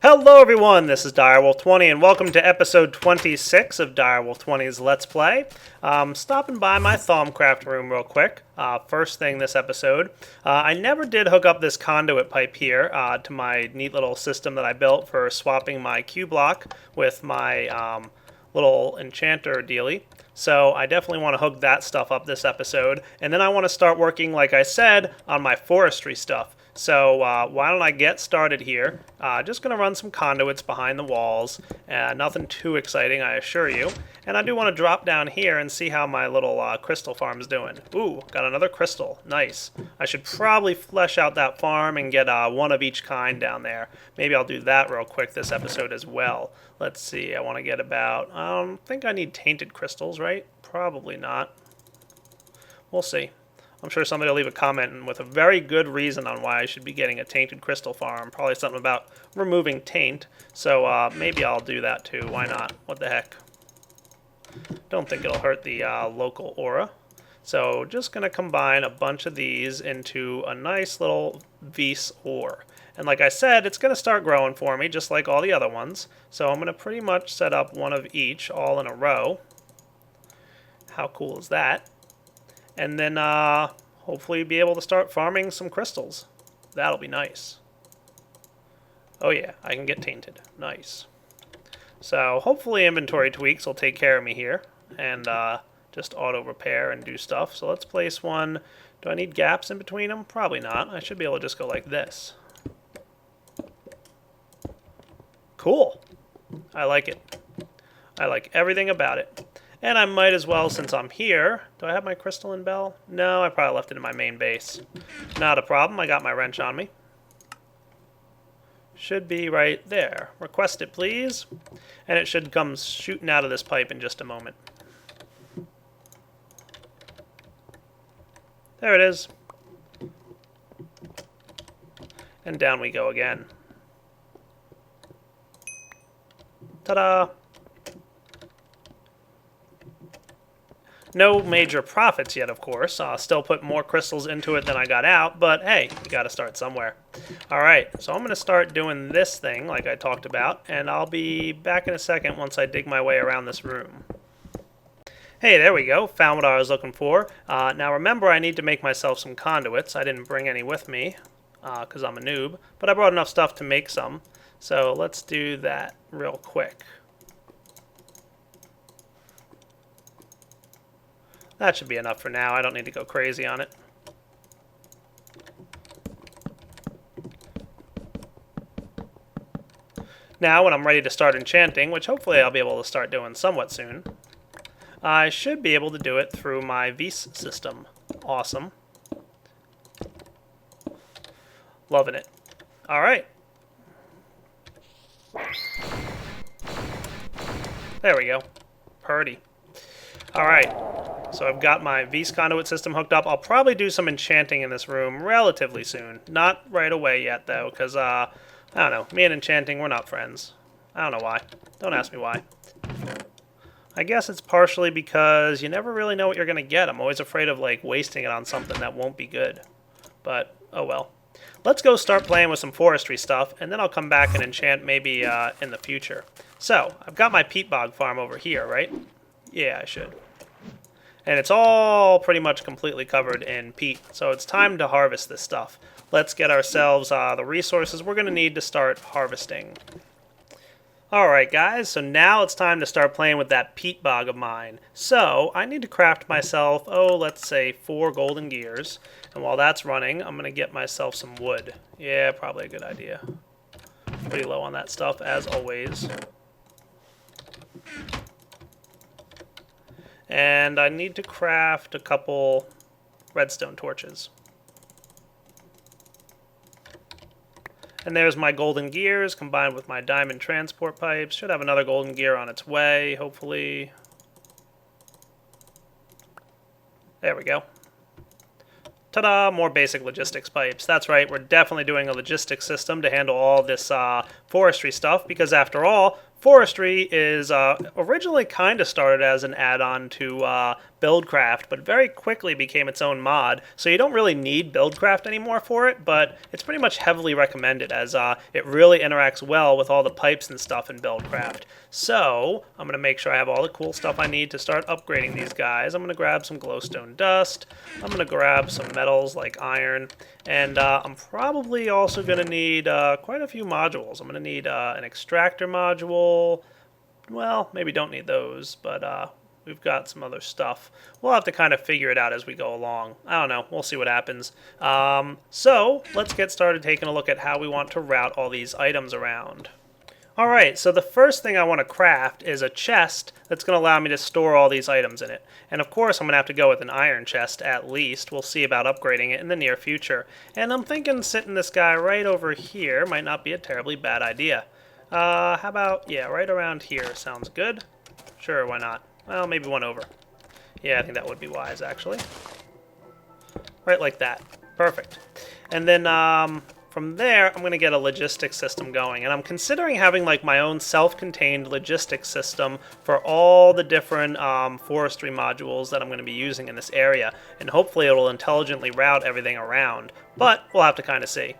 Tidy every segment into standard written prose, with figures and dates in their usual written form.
Hello everyone, this is Direwolf20 and welcome to episode 26 of Direwolf20's Let's Play. Stopping by my Thaumcraft room real quick. First thing this episode, I never did hook up this conduit pipe here to my neat little system that I built for swapping my Q block with my little enchanter dealie. So I definitely want to hook that stuff up this episode. And then I want to start working, like I said, on my forestry stuff. So why don't I get started here? Just going to run some conduits behind the walls. Nothing too exciting, I assure you. And I do want to drop down here and see how my little crystal farm is doing. Ooh, got another crystal. Nice. I should probably flesh out that farm and get one of each kind down there. Maybe I'll do that real quick this episode as well. Let's see, I want to get about, I think I need tainted crystals, right? Probably not. We'll see. I'm sure somebody will leave a comment with a very good reason on why I should be getting a tainted crystal farm. Probably something about removing taint. So maybe I'll do that too. Why not? What the heck? Don't think it'll hurt the local aura. So just going to combine a bunch of these into a nice little Vis ore. And like I said, it's going to start growing for me just like all the other ones. So I'm going to pretty much set up one of each all in a row. How cool is that? And then hopefully be able to start farming some crystals. That'll be nice. Oh yeah, I can get tainted. Nice. So hopefully inventory tweaks will take care of me here. And just auto repair and do stuff. So let's place one. Do I need gaps in between them? Probably not. I should be able to just go like this. Cool. I like it. I like everything about it. And I might as well, since I'm here, do I have my crystalline bell? No, I probably left it in my main base. Not a problem, I got my wrench on me. Should be right there. Request it, please. And it should come shooting out of this pipe in just a moment. There it is. And down we go again. Ta-da! No major profits yet, of course. Still put more crystals into it than I got out, but hey, you gotta start somewhere. Alright, so I'm gonna start doing this thing like I talked about, and I'll be back in a second once I dig my way around this room. Hey, there we go. Found what I was looking for. Now remember, I need to make myself some conduits. I didn't bring any with me, because I'm a noob, but I brought enough stuff to make some. So let's do that real quick. That should be enough for now. I don't need to go crazy on it. Now, when I'm ready to start enchanting, which hopefully I'll be able to start doing somewhat soon, I should be able to do it through my Vis system. Awesome. Loving it. All right. There we go. Purdy. All right. So I've got my Vis conduit system hooked up. I'll probably do some enchanting in this room relatively soon. Not right away yet, though, because, I don't know. Me and enchanting, we're not friends. I don't know why. Don't ask me why. I guess it's partially because you never really know what you're going to get. I'm always afraid of, like, wasting it on something that won't be good. But, oh well. Let's go start playing with some forestry stuff, and then I'll come back and enchant maybe in the future. So, I've got my peat bog farm over here, right? Yeah, I should. And it's all pretty much completely covered in peat. So it's time to harvest this stuff. Let's get ourselves the resources we're going to need to start harvesting. Alright guys, so now it's time to start playing with that peat bog of mine. So I need to craft myself, let's say 4 golden gears. And while that's running, I'm going to get myself some wood. Yeah, probably a good idea. Pretty low on that stuff, as always. And I need to craft a couple redstone torches. And there's my golden gears combined with my diamond transport pipes. Should have another golden gear on its way, hopefully. There we go. Ta-da! More basic logistics pipes. That's right, we're definitely doing a logistics system to handle all this forestry stuff, because after all, forestry is originally kind of started as an add-on to Buildcraft, but very quickly became its own mod. So you don't really need Buildcraft anymore for it, but it's pretty much heavily recommended as it really interacts well with all the pipes and stuff in Buildcraft. So I'm going to make sure I have all the cool stuff I need to start upgrading these guys. I'm going to grab some glowstone dust. I'm going to grab some metals like iron. And I'm probably also going to need quite a few modules. I'm going to need an extractor module. Well, maybe don't need those, but we've got some other stuff. We'll have to kind of figure it out as we go along. I don't know. We'll see what happens. So let's get started taking a look at how we want to route all these items around. Alright, so the first thing I want to craft is a chest that's going to allow me to store all these items in it. And of course I'm going to have to go with an iron chest at least. We'll see about upgrading it in the near future. And I'm thinking sitting this guy right over here might not be a terribly bad idea. How about, yeah, right around here sounds good. Sure, why not? Well, maybe one over. Yeah, I think that would be wise actually. Right like that. Perfect. And then from there, I'm going to get a logistics system going. And I'm considering having like my own self-contained logistics system for all the different forestry modules that I'm going to be using in this area. And hopefully it will intelligently route everything around. But we'll have to kind of see.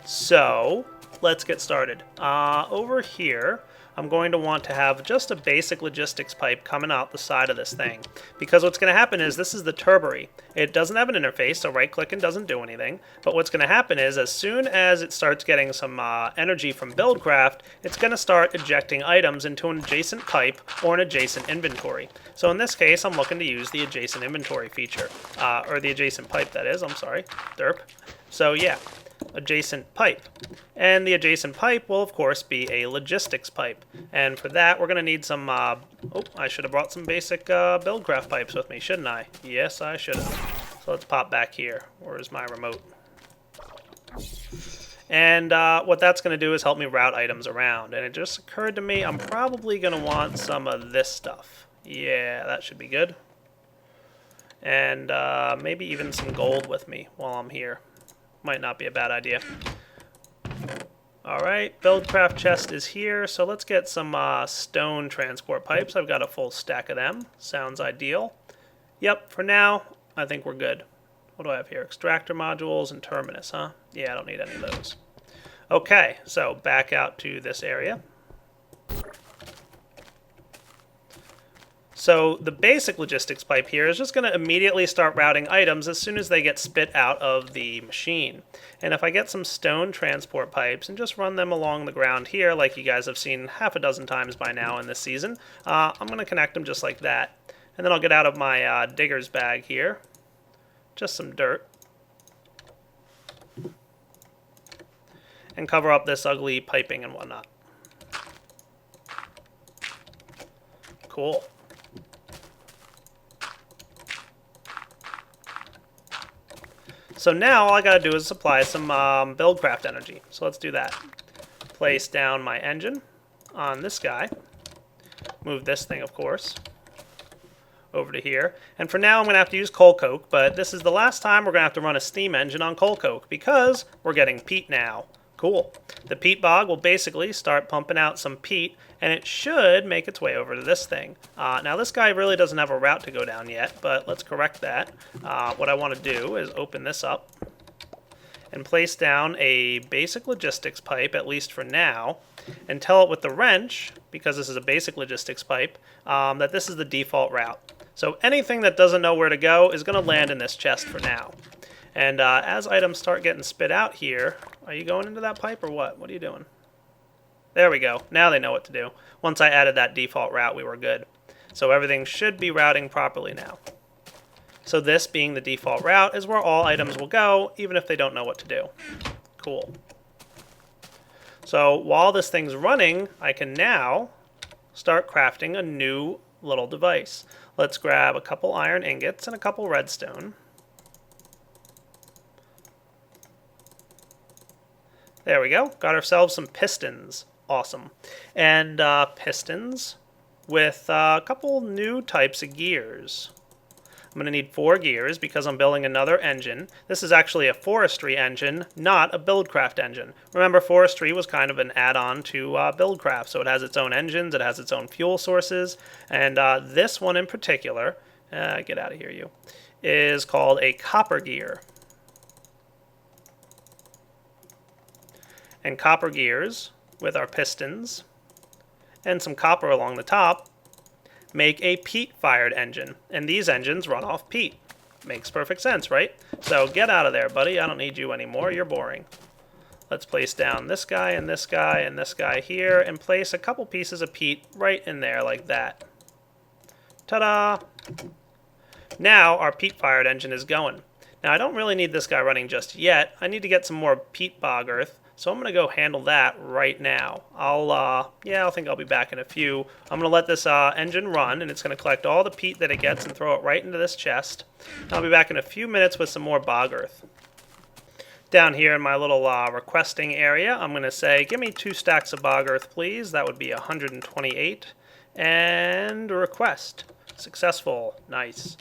So let's get started. Over here, I'm going to want to have just a basic logistics pipe coming out the side of this thing. Because what's going to happen is this is the turbary. It doesn't have an interface, so right-clicking doesn't do anything. But what's going to happen is as soon as it starts getting some energy from Buildcraft, it's going to start ejecting items into an adjacent pipe or an adjacent inventory. So in this case, I'm looking to use the adjacent inventory feature. Or the adjacent pipe, that is. I'm sorry. Derp. So yeah. Adjacent pipe. And the adjacent pipe will of course be a logistics pipe. And for that we're going to need some, oh, I should have brought some basic Buildcraft pipes with me, shouldn't I? Yes, I should have. So let's pop back here. Where's my remote? And what that's going to do is help me route items around. And it just occurred to me I'm probably going to want some of this stuff. Yeah, that should be good. And maybe even some gold with me while I'm here. Might not be a bad idea. Alright, Buildcraft chest is here, so let's get some stone transport pipes. I've got a full stack of them. Sounds ideal. Yep, for now, I think we're good. What do I have here? Extractor modules and terminus, huh? Yeah, I don't need any of those. Okay, so back out to this area. So the basic logistics pipe here is just going to immediately start routing items as soon as they get spit out of the machine. And if I get some stone transport pipes and just run them along the ground here, like you guys have seen half a dozen times by now in this season, I'm going to connect them just like that. And then I'll get out of my digger's bag here, just some dirt, and cover up this ugly piping and whatnot. Cool. So now all I gotta do is supply some Buildcraft energy. So let's do that. Place down my engine on this guy. Move this thing, of course, over to here. And for now I'm gonna have to use coal coke, but this is the last time we're gonna have to run a steam engine on coal coke because we're getting peat now. Cool. The peat bog will basically start pumping out some peat, and it should make its way over to this thing. Now this guy really doesn't have a route to go down yet, but let's correct that. What I want to do is open this up and place down a basic logistics pipe, at least for now, and tell it with the wrench, because this is a basic logistics pipe, that this is the default route. So anything that doesn't know where to go is going to land in this chest for now. And as items start getting spit out here, are you going into that pipe or what? What are you doing? There we go. Now they know what to do. Once I added that default route, we were good. So everything should be routing properly now. So this being the default route is where all items will go, even if they don't know what to do. Cool. So while this thing's running, I can now start crafting a new little device. Let's grab a couple iron ingots and a couple redstone. There we go. Got ourselves some pistons. Awesome. And pistons with a couple new types of gears. I'm going to need 4 gears because I'm building another engine. This is actually a forestry engine, not a Buildcraft engine. Remember, forestry was kind of an add-on to Buildcraft, so it has its own engines, it has its own fuel sources, and this one in particular get out of here, you, is called a copper gear. And copper gears, with our pistons and some copper along the top, make a peat-fired engine. And these engines run off peat. Makes perfect sense, right? So get out of there, buddy. I don't need you anymore. You're boring. Let's place down this guy and this guy and this guy here and place a couple pieces of peat right in there like that. Ta-da! Now our peat-fired engine is going. Now I don't really need this guy running just yet. I need to get some more peat bog earth. So I'm going to go handle that right now. I think I'll be back in a few. I'm going to let this engine run, and it's going to collect all the peat that it gets and throw it right into this chest. I'll be back in a few minutes with some more bog earth. Down here in my little requesting area, I'm going to say, give me 2 stacks of bog earth, please. That would be 128. And request. Successful. Nice.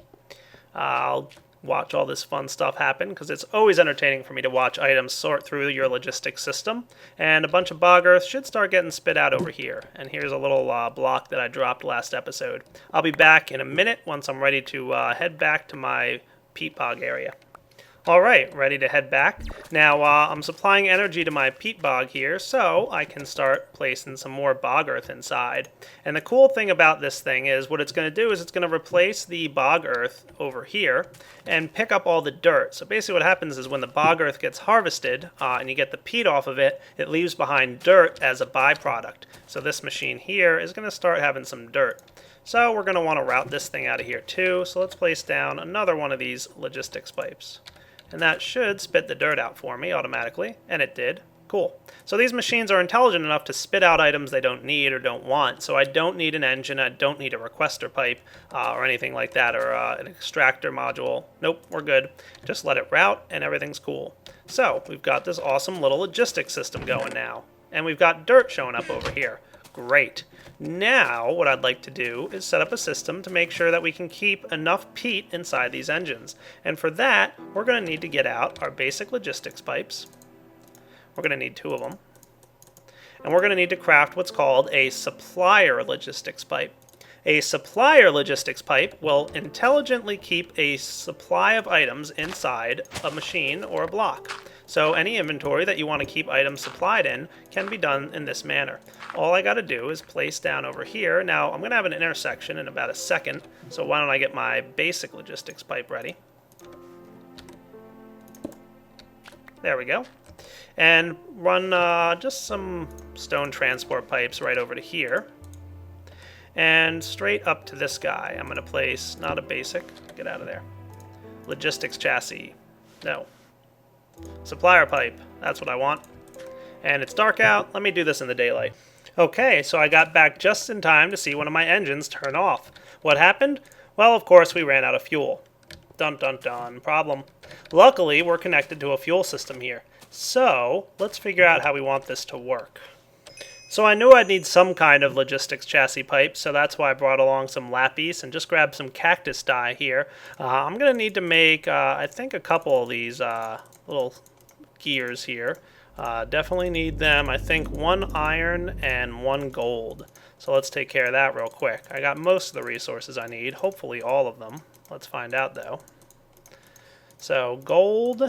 I'll watch all this fun stuff happen because it's always entertaining for me to watch items sort through your logistics system. And a bunch of bog earth should start getting spit out over here. And here's a little block that I dropped last episode. I'll be back in a minute once I'm ready to head back to my peat bog area. Alright, ready to head back. Now, I'm supplying energy to my peat bog here, so I can start placing some more bog earth inside. And the cool thing about this thing is what it's going to do is it's going to replace the bog earth over here and pick up all the dirt. So basically what happens is when the bog earth gets harvested and you get the peat off of it, it leaves behind dirt as a byproduct. So this machine here is going to start having some dirt. So we're going to want to route this thing out of here too. So let's place down another one of these logistics pipes. And that should spit the dirt out for me automatically, and it did. Cool. So these machines are intelligent enough to spit out items they don't need or don't want. So I don't need an engine, I don't need a requester pipe or anything like that, or an extractor module. Nope, we're good. Just let it route and everything's cool. So we've got this awesome little logistics system going now. And we've got dirt showing up over here. Great. Now, what I'd like to do is set up a system to make sure that we can keep enough peat inside these engines. And for that, we're going to need to get out our basic logistics pipes. We're going to need 2 of them. And we're going to need to craft what's called a supplier logistics pipe. A supplier logistics pipe will intelligently keep a supply of items inside a machine or a block. So any inventory that you want to keep items supplied in can be done in this manner. All I got to do is place down over here. Now I'm going to have an intersection in about a second, so why don't I get my basic logistics pipe ready. There we go. And run just some stone transport pipes right over to here. And straight up to this guy. I'm going to place, not a basic, get out of there. Logistics chassis. No. Supplier pipe, that's what I want. And it's dark out, let me do this in the daylight. Okay, so I got back just in time to see one of my engines turn off. What happened? Well, of course we ran out of fuel. Dun dun dun, problem. Luckily, we're connected to a fuel system here. So, let's figure out how we want this to work. So I knew I'd need some kind of logistics chassis pipe, so that's why I brought along some lapis and just grabbed some cactus dye here. I'm going to need to make, I think, a couple of these little gears here. Definitely need them, I think, 1 iron and 1 gold. So let's take care of that real quick. I got most of the resources I need, hopefully all of them. Let's find out, though. So gold,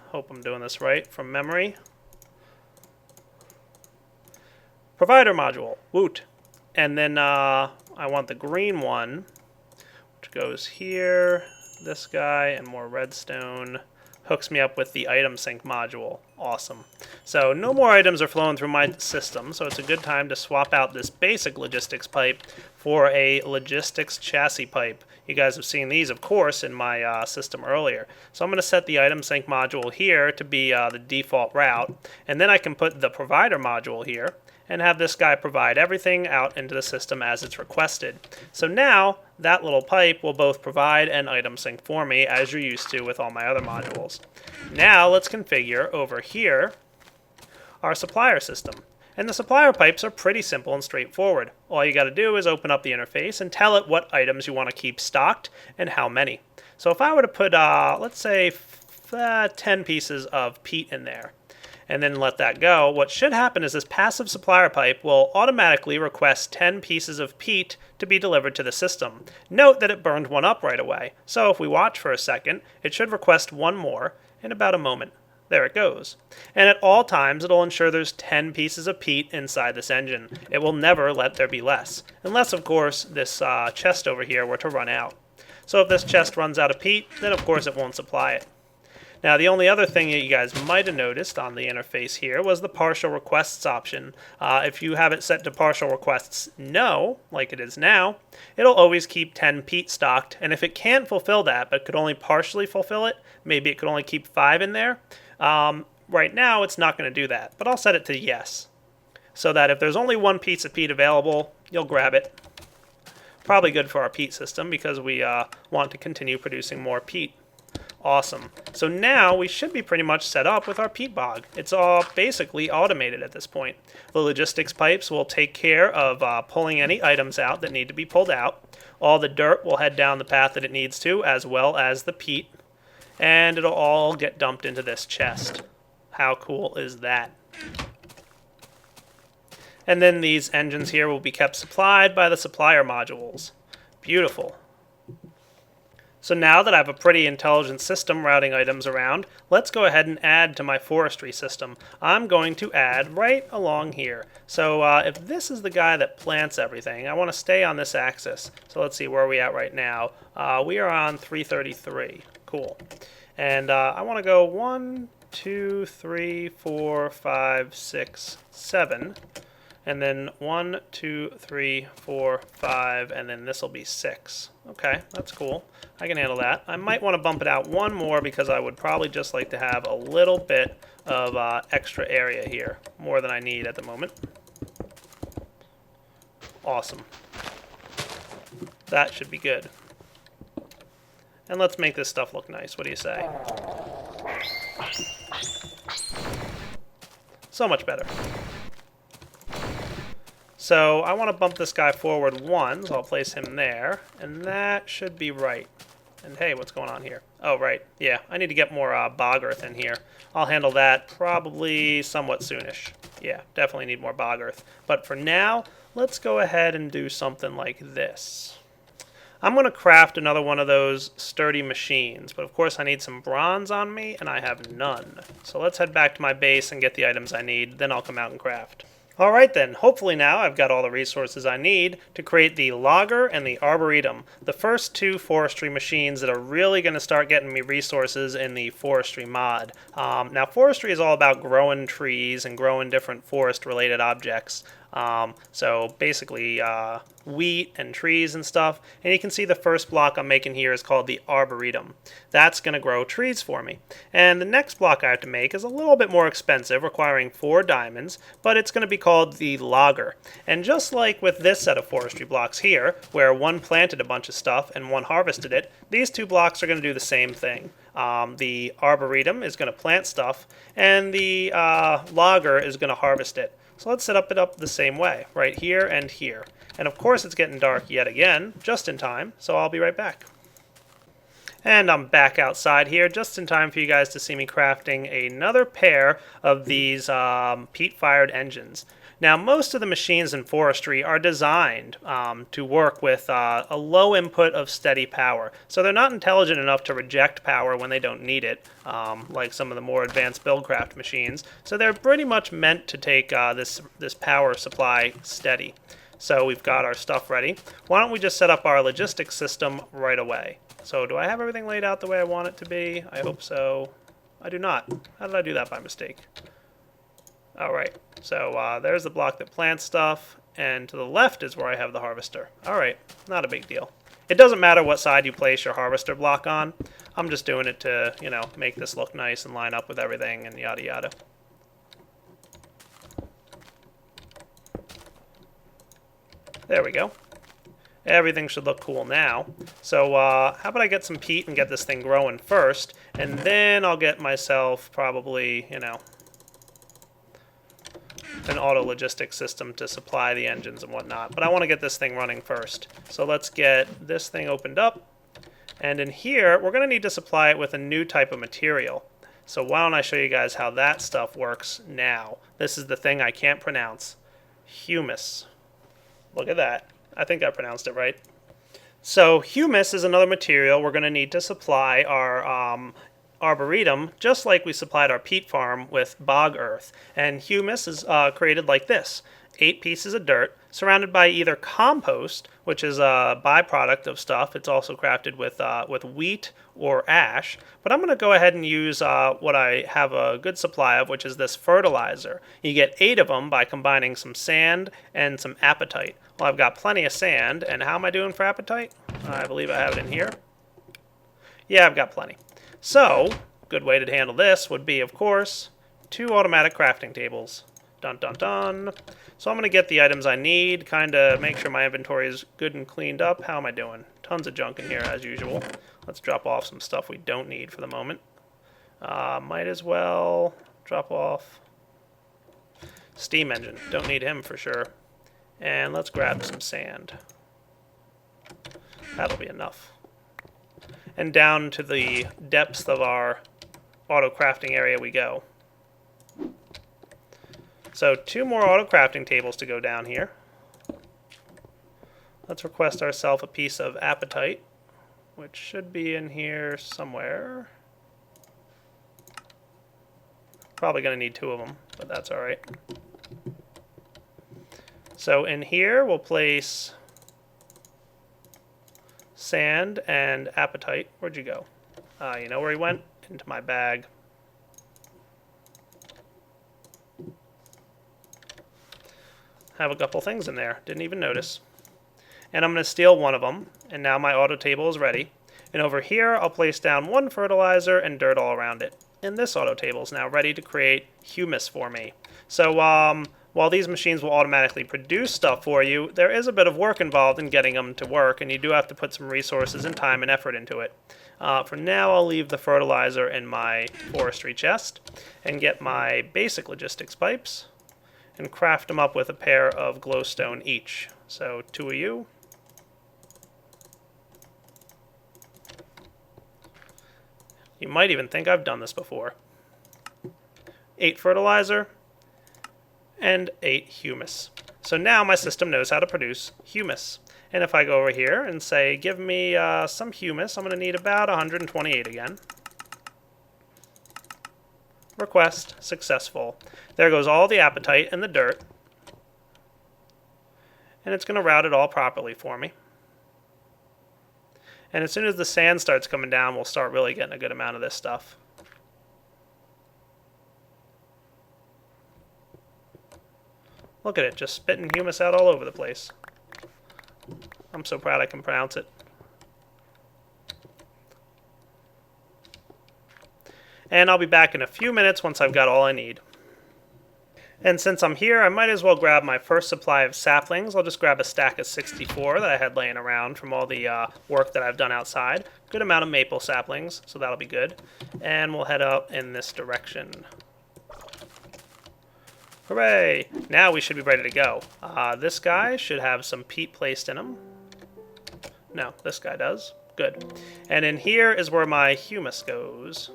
hope I'm doing this right from memory. Provider module, woot. And then I want the green one, which goes here, this guy, and more redstone. Hooks me up with the item sync module. Awesome. So no more items are flowing through my system, so it's a good time to swap out this basic logistics pipe for a logistics chassis pipe. You guys have seen these, of course, in my system earlier. So I'm going to set the item sync module here to be the default route, and then I can put the provider module here and have this guy provide everything out into the system as it's requested. So now, that little pipe will both provide and item sync for me, as you're used to with all my other modules. Now, let's configure over here our supplier system. And the supplier pipes are pretty simple and straightforward. All you got to do is open up the interface and tell it what items you want to keep stocked and how many. So if I were to put, let's say, 10 pieces of peat in there, and then let that go, what should happen is this passive supplier pipe will automatically request 10 pieces of peat to be delivered to the system. Note that it burned one up right away, so if we watch for a second, it should request one more in about a moment. There it goes. And at all times, it'll ensure there's 10 pieces of peat inside this engine. It will never let there be less, unless, of course, this chest over here were to run out. So if this chest runs out of peat, then of course it won't supply it. Now, the only other thing that you guys might have noticed on the interface here was the partial requests option. If you have it set to partial requests no, like it is now, it'll always keep 10 peat stocked, and if it can't fulfill that, but could only partially fulfill it, maybe it could only keep 5 in there, right now it's not going to do that, but I'll set it to yes, so that if there's only one piece of peat available, you'll grab it. Probably good for our peat system, because we want to continue producing more peat. Awesome. So now we should be pretty much set up with our peat bog. It's all basically automated at this point. The logistics pipes will take care of pulling any items out that need to be pulled out. All the dirt will head down the path that it needs to, as well as the peat. And it'll all get dumped into this chest. How cool is that? And then these engines here will be kept supplied by the supplier modules. Beautiful. So now that I have a pretty intelligent system routing items around, let's go ahead and add to my forestry system. I'm going to add right along here. So if this is the guy that plants everything, I want to stay on this axis. So let's see, where are we at right now? We are on 333. Cool. And I want to go 1, 2, 3, 4, 5, 6, 7. And then 1, 2, 3, 4, 5, and then this will be 6. Okay, that's cool. I can handle that. I might want to bump it out one more because I would probably just like to have a little bit of extra area here, more than I need at the moment. Awesome. That should be good. And let's make this stuff look nice. What do you say? So much better. So I want to bump this guy forward 1, so I'll place him there, and that should be right. And hey, what's going on here? Oh, right. Yeah, I need to get more bog earth in here. I'll handle that probably somewhat soonish. Yeah, definitely need more bog earth. But for now, let's go ahead and do something like this. I'm going to craft another one of those sturdy machines, but of course I need some bronze on me, and I have none. So let's head back to my base and get the items I need, then I'll come out and craft. Alright then, hopefully now I've got all the resources I need to create the logger and the arboretum, the first 2 forestry machines that are really going to start getting me resources in the forestry mod. Now forestry is all about growing trees and growing different forest related objects. So basically wheat and trees and stuff. And you can see the first block I'm making here is called the arboretum. That's going to grow trees for me. And the next block I have to make is a little bit more expensive, requiring 4 diamonds, but it's going to be called the logger. And just like with this set of forestry blocks here, where one planted a bunch of stuff and one harvested it, these 2 blocks are going to do the same thing. The arboretum is going to plant stuff, and the logger is going to harvest it. So let's set it up the same way, right here and here. And of course it's getting dark yet again, just in time, so I'll be right back. And I'm back outside here, just in time for you guys to see me crafting another pair of these peat-fired engines. Now, most of the machines in forestry are designed to work with a low input of steady power. So they're not intelligent enough to reject power when they don't need it, like some of the more advanced buildcraft machines. So they're pretty much meant to take this power supply steady. So we've got our stuff ready. Why don't we just set up our logistics system right away? So do I have everything laid out the way I want it to be? I hope so. I do not. How did I do that by mistake? Alright, so there's the block that plants stuff, and to the left is where I have the harvester. Alright, not a big deal. It doesn't matter what side you place your harvester block on. I'm just doing it to, you know, make this look nice and line up with everything and yada yada. There we go. Everything should look cool now. So how about I get some peat and get this thing growing first, and then I'll get myself probably, you know, an auto logistics system to supply the engines and whatnot. But I want to get this thing running first. So let's get this thing opened up. And in here, we're going to need to supply it with a new type of material. So why don't I show you guys how that stuff works now. This is the thing I can't pronounce. Humus. Look at that. I think I pronounced it right. So humus is another material we're going to need to supply our arboretum, just like we supplied our peat farm with bog earth. And humus is created like this. 8 pieces of dirt surrounded by either compost, which is a byproduct of stuff. It's also crafted with wheat or ash. But I'm going to go ahead and use what I have a good supply of, which is this fertilizer. You get 8 of them by combining some sand and some apatite. Well, I've got plenty of sand, and how am I doing for apatite? I believe I have it in here. Yeah, I've got plenty. So, good way to handle this would be, of course, 2 automatic crafting tables. Dun dun dun. So I'm going to get the items I need, kind of make sure my inventory is good and cleaned up. How am I doing? Tons of junk in here as usual. Let's drop off some stuff we don't need for the moment. Might as well drop off steam engine. Don't need him for sure. And let's grab some sand. That'll be enough. And down to the depths of our auto crafting area we go. So 2 more auto crafting tables to go down here. Let's request ourselves a piece of apatite, which should be in here somewhere. Probably going to need 2 of them, but that's alright. So in here we'll place sand and apatite. Where'd you go? You know where he went? Into my bag. Have a couple things in there. Didn't even notice. And I'm going to steal one of them. And now my auto table is ready. And over here, I'll place down 1 fertilizer and dirt all around it. And this auto table is now ready to create humus for me. So while these machines will automatically produce stuff for you, there is a bit of work involved in getting them to work. And you do have to put some resources and time and effort into it. For now, I'll leave the fertilizer in my forestry chest. And get my basic logistics pipes. And craft them up with a pair of glowstone each. So 2 of you. You might even think I've done this before. 8 fertilizer and 8 humus. So now my system knows how to produce humus. And if I go over here and say, give me some humus, I'm going to need about 128 again. Request successful. There goes all the apatite and the dirt. And it's going to route it all properly for me. And as soon as the sand starts coming down, we'll start really getting a good amount of this stuff. Look at it, just spitting humus out all over the place. I'm so proud I can pronounce it. And I'll be back in a few minutes once I've got all I need. And since I'm here, I might as well grab my first supply of saplings. I'll just grab a stack of 64 that I had laying around from all the work that I've done outside. Good amount of maple saplings, so that'll be good. And we'll head up in this direction. Hooray! Now we should be ready to go. This guy should have some peat placed in him. No, this guy does. Good. And in here is where my humus goes.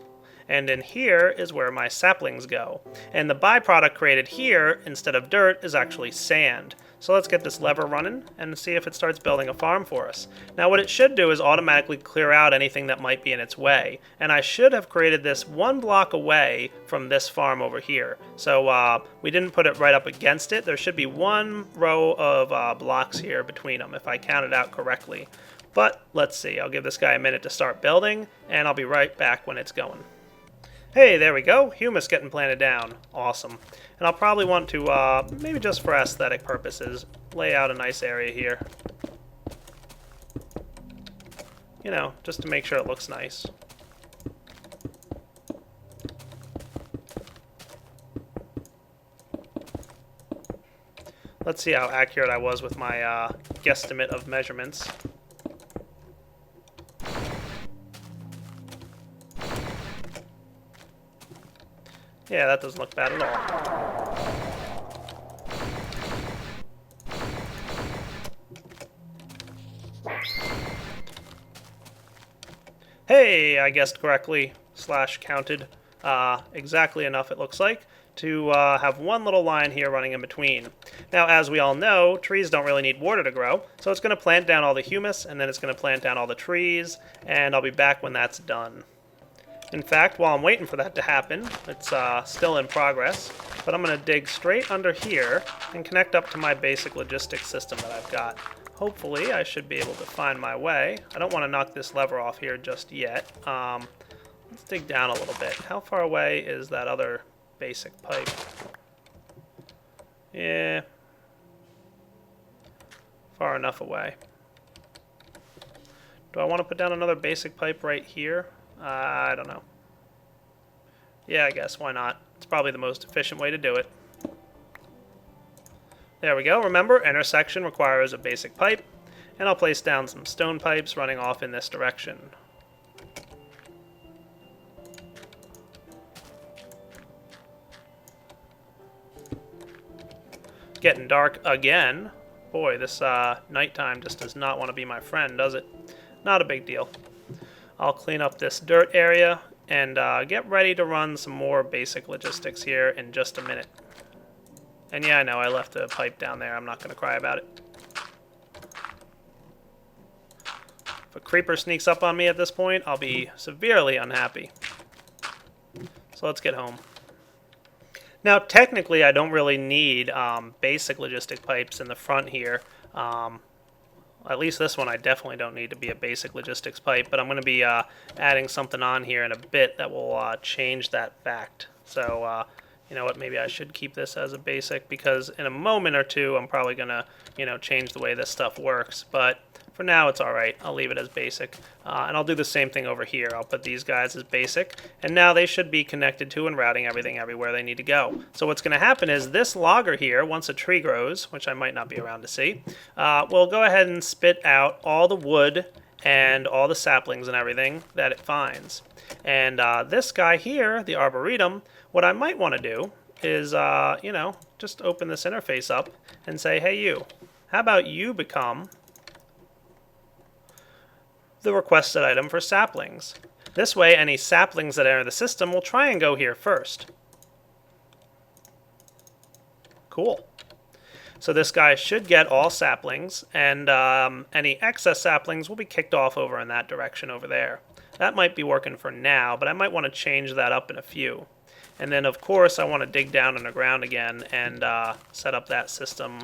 And in here is where my saplings go. And the byproduct created here, instead of dirt, is actually sand. So let's get this lever running and see if it starts building a farm for us. Now what it should do is automatically clear out anything that might be in its way. And I should have created this 1 block away from this farm over here. So we didn't put it right up against it. There should be 1 row of blocks here between them, if I counted out correctly. But let's see, I'll give this guy a minute to start building, and I'll be right back when it's going. Hey, there we go. Humus getting planted down. Awesome. And I'll probably want to, maybe just for aesthetic purposes, lay out a nice area here. You know, just to make sure it looks nice. Let's see how accurate I was with my guesstimate of measurements. Yeah, that doesn't look bad at all. Hey, I guessed correctly, / counted. exactly enough, it looks like, to have one little line here running in between. Now, as we all know, trees don't really need water to grow, so it's going to plant down all the humus, and then it's going to plant down all the trees, and I'll be back when that's done. In fact, while I'm waiting for that to happen, it's still in progress, but I'm going to dig straight under here and connect up to my basic logistics system that I've got. Hopefully, I should be able to find my way. I don't want to knock this lever off here just yet. Let's dig down a little bit. How far away is that other basic pipe? Yeah, far enough away. Do I want to put down another basic pipe right here? I don't know. Yeah, I guess, why not? It's probably the most efficient way to do it. There we go. Remember, intersection requires a basic pipe, and I'll place down some stone pipes running off in this direction. It's getting dark again. Boy, this nighttime just does not want to be my friend, does it? Not a big deal. I'll clean up this dirt area and get ready to run some more basic logistics here in just a minute. And yeah, I know, I left a pipe down there. I'm not going to cry about it. If a creeper sneaks up on me at this point, I'll be severely unhappy. So let's get home. Now, technically, I don't really need basic logistic pipes in the front here. At least this one I definitely don't need to be a basic logistics pipe, but I'm going to be adding something on here in a bit that will change that fact. So, you know what, maybe I should keep this as a basic, because in a moment or two I'm probably going to, change the way this stuff works. But for now it's alright, I'll leave it as basic. And I'll do the same thing over here. I'll put these guys as basic, and now they should be connected to and routing everything everywhere they need to go. So what's going to happen is this logger here, once a tree grows, which I might not be around to see, will go ahead and spit out all the wood and all the saplings and everything that it finds. And this guy here, the Arboretum, what I might want to do is, just open this interface up and say, hey you, how about you become the requested item for saplings? This way, any saplings that enter the system will try and go here first. Cool. So this guy should get all saplings, and any excess saplings will be kicked off over in that direction over there. That might be working for now, but I might want to change that up in a few. And then, of course, I want to dig down underground again and set up that system.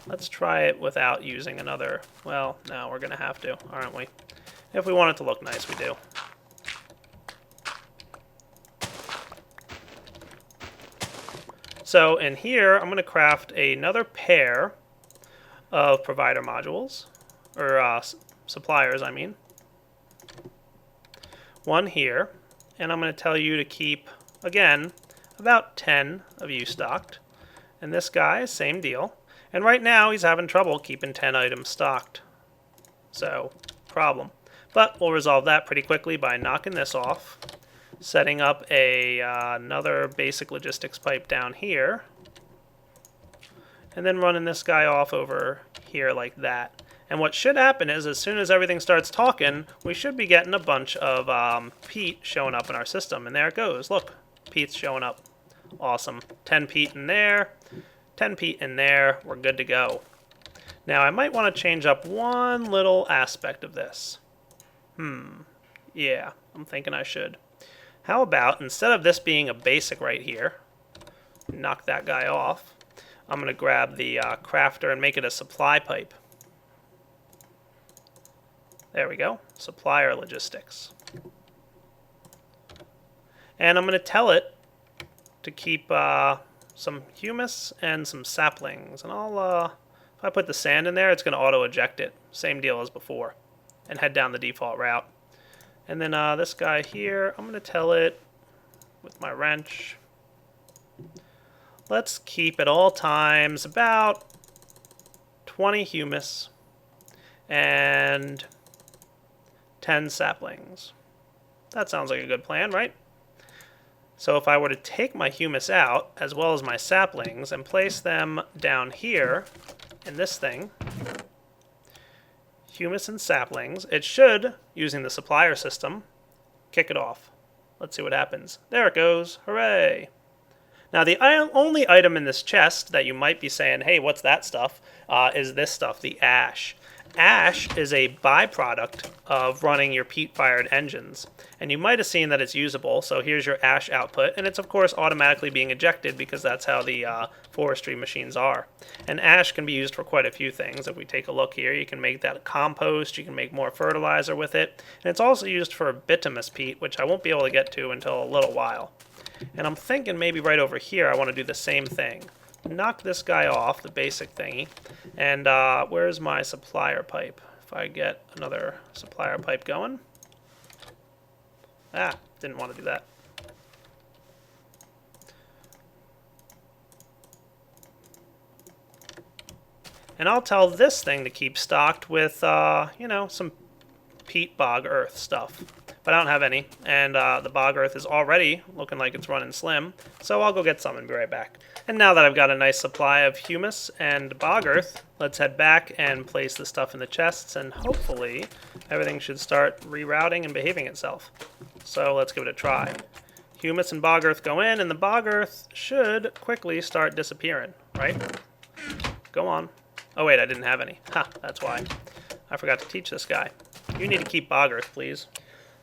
Let's try it without using another. Well, no, we're going to have to, aren't we? If we want it to look nice, we do. So in here, I'm going to craft another pair of provider modules, or suppliers, I mean. One here, and I'm going to tell you to keep, again, about 10 of you stocked. And this guy, same deal. And right now, he's having trouble keeping 10 items stocked. So, problem. But we'll resolve that pretty quickly by knocking this off, setting up another basic logistics pipe down here, and then running this guy off over here like that. And what should happen is, as soon as everything starts talking, we should be getting a bunch of peat showing up in our system. And there it goes. Look, peat's showing up. Awesome. 10 peat in there, 10 peat in there. We're good to go. Now, I might want to change up one little aspect of this. Yeah, I'm thinking I should. How about, instead of this being a basic right here, knock that guy off, I'm going to grab the crafter and make it a supply pipe. There we go. Supplier logistics. And I'm going to tell it to keep some humus and some saplings. And I'll, if I put the sand in there, it's going to auto-eject it. Same deal as before. And head down the default route. And then this guy here, I'm going to tell it with my wrench. Let's keep at all times about 20 humus and 10 saplings. That sounds like a good plan, right? So if I were to take my humus out, as well as my saplings, and place them down here in this thing, humus and saplings, it should, using the supplier system, kick it off. Let's see what happens. There it goes. Hooray! Now, the only item in this chest that you might be saying, hey, what's that stuff, is this stuff, the ash. Ash is a byproduct of running your peat-fired engines. And you might have seen that it's usable, so here's your ash output. And it's, of course, automatically being ejected because that's how the forestry machines are. And ash can be used for quite a few things. If we take a look here, you can make that compost, you can make more fertilizer with it. And it's also used for bituminous peat, which I won't be able to get to until a little while. And I'm thinking maybe right over here I want to do the same thing. Knock this guy off, the basic thingy. And where's my supplier pipe? If I get another supplier pipe going. Ah, didn't want to do that. And I'll tell this thing to keep stocked with, you know, some peat bog earth stuff. But I don't have any, and the bog earth is already looking like it's running slim, so I'll go get some and be right back. And now that I've got a nice supply of humus and bog earth, let's head back and place the stuff in the chests, and hopefully everything should start rerouting and behaving itself. So let's give it a try. Humus and bog earth go in, and the bog earth should quickly start disappearing, right? Go on. Oh wait, I didn't have any. Ha, that's why. I forgot to teach this guy. You need to keep bog earth, please.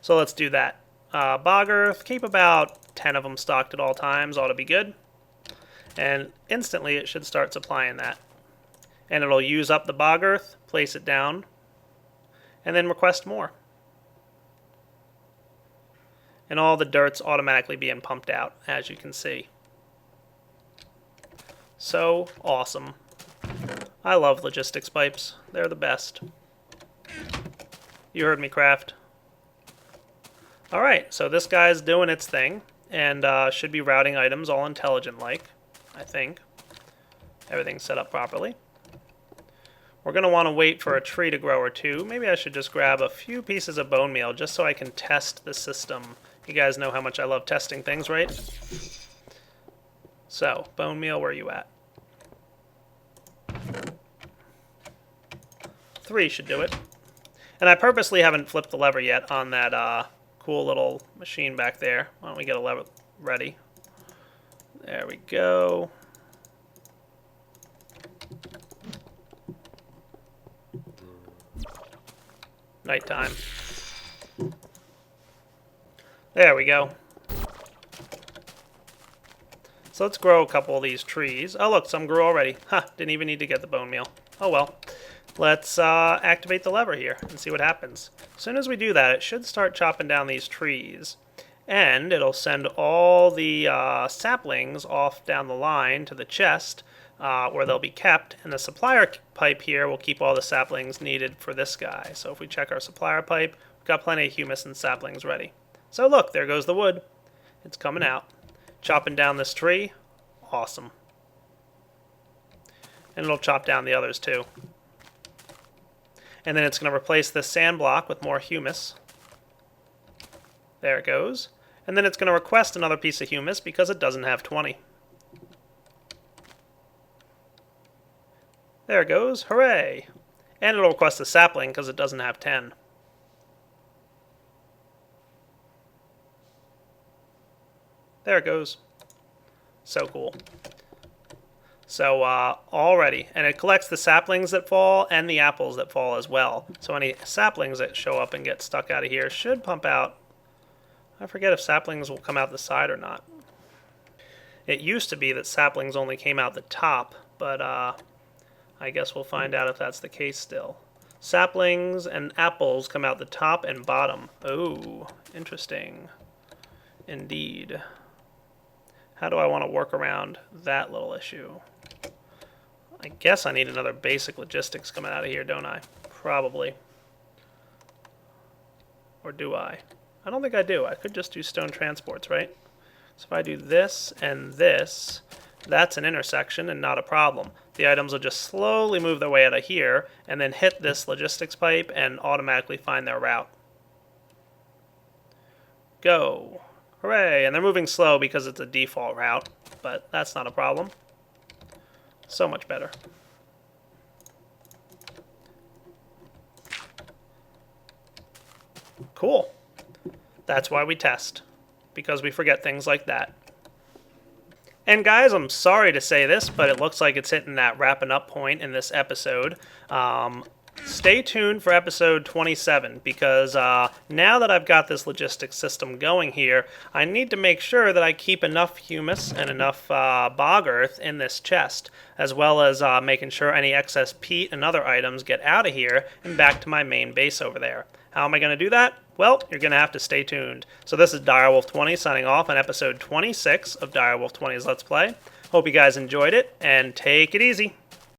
So let's do that. Bog earth, keep about 10 of them stocked at all times, ought to be good. And instantly it should start supplying that. And it'll use up the bog earth, place it down, and then request more. And all the dirt's automatically being pumped out, as you can see. So awesome. I love logistics pipes. They're the best. You heard me, Craft. Alright, so this guy's doing its thing, and should be routing items all intelligent-like, I think. Everything's set up properly. We're going to want to wait for a tree to grow or two. Maybe I should just grab a few pieces of bone meal just so I can test the system. You guys know how much I love testing things, right? So, bone meal, where are you at? 3 should do it. And I purposely haven't flipped the lever yet on that cool little machine back there. Why don't we get a lever ready? There we go. Nighttime. There we go. So let's grow a couple of these trees. Oh look, some grew already. Ha, didn't even need to get the bone meal. Oh well. Let's activate the lever here and see what happens. As soon as we do that, it should start chopping down these trees. And it'll send all the saplings off down the line to the chest where they'll be kept. And the supplier pipe here will keep all the saplings needed for this guy. So if we check our supplier pipe, we've got plenty of humus and saplings ready. So look, there goes the wood. It's coming out. Chopping down this tree. Awesome. And it'll chop down the others too. And then it's going to replace this sand block with more humus. There it goes. And then it's going to request another piece of humus because it doesn't have 20. There it goes. Hooray! And it'll request a sapling because it doesn't have 10. There it goes. So cool. So already, and it collects the saplings that fall and the apples that fall as well. So any saplings that show up and get stuck out of here should pump out. I forget if saplings will come out the side or not. It used to be that saplings only came out the top, but I guess we'll find out if that's the case still. Saplings and apples come out the top and bottom. Oh, interesting. Indeed. How do I want to work around that little issue? I guess I need another basic logistics coming out of here, don't I? Probably. Or do I? I don't think I do. I could just do stone transports, right? So if I do this and this, that's an intersection and not a problem. The items will just slowly move their way out of here and then hit this logistics pipe and automatically find their route. Go. Hooray! And they're moving slow because it's a default route, but that's not a problem. So much better. Cool. That's why we test. because we forget things like that. And guys, I'm sorry to say this, but it looks like it's hitting that wrapping up point in this episode. Stay tuned for episode 27, because now that I've got this logistics system going here, I need to make sure that I keep enough humus and enough bog earth in this chest, as well as making sure any excess peat and other items get out of here and back to my main base over there. How am I going to do that? Well, you're going to have to stay tuned. So this is Direwolf20 signing off on episode 26 of Direwolf20's Let's Play. Hope you guys enjoyed it, and take it easy.